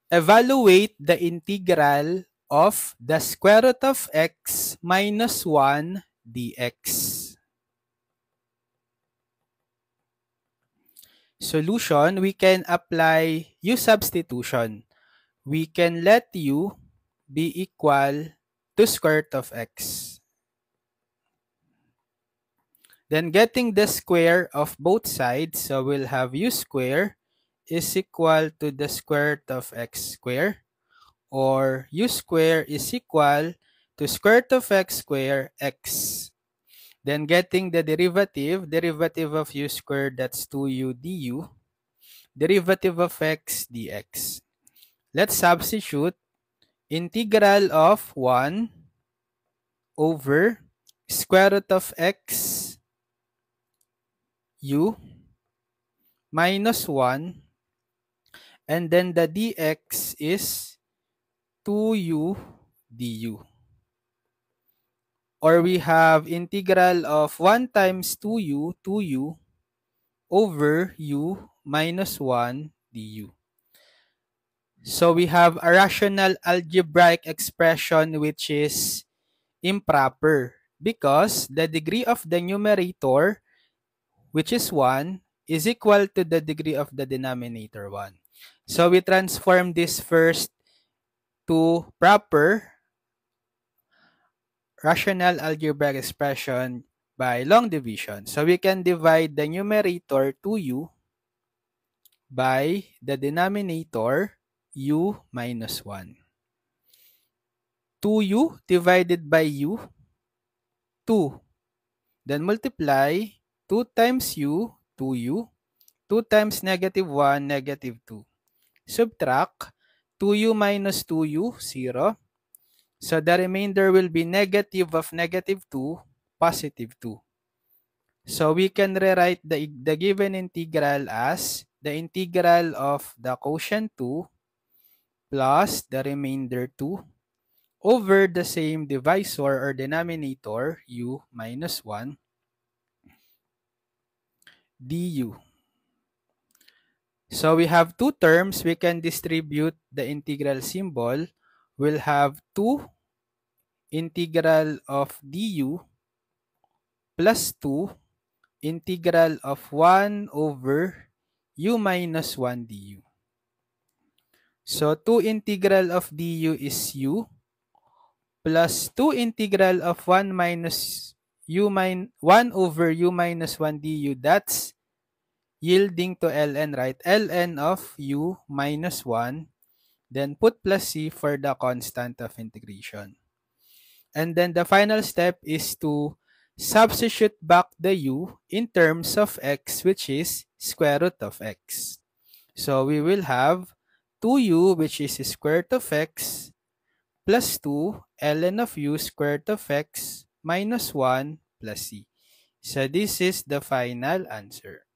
Evaluate the integral of the square root of x minus 1 dx. Solution, we can apply u substitution. We can let u be equal to square root of x. Then getting the square of both sides, so we'll have u square is equal to the square root of x square, or u square is equal to square root of x square x. Then getting the derivative of u squared, that's 2u du, derivative of x dx. Let's substitute integral of 1 over square root of x u minus 1, and then the dx is 2u du. Or we have integral of 1 times 2u over u minus 1 du. So we have a rational algebraic expression which is improper because the degree of the numerator, which is 1, is equal to the degree of the denominator 1. So we transform this first to proper rational algebraic expression by long division. So we can divide the numerator 2u by the denominator u minus 1. 2u divided by u, 2. Then multiply 2 times u, 2u. 2 times negative 1, negative 2. Subtract 2u minus 2u, 0. So the remainder will be negative of negative 2, positive 2. So we can rewrite the given integral as the integral of the quotient 2 plus the remainder 2 over the same divisor or denominator u minus 1 du. So we have two terms. We can distribute the integral symbol. We'll have 2 integral of du plus 2 integral of 1 over u minus 1 du. So 2 integral of du is u plus 2 integral of 1 minus 1 over u minus 1 du. That's yielding to ln, right? Ln of u minus 1. Then put plus c for the constant of integration. And then the final step is to substitute back the u in terms of x, which is square root of x. So we will have 2u, which is square root of x, plus 2 ln of u square root of x minus 1 plus c. So this is the final answer.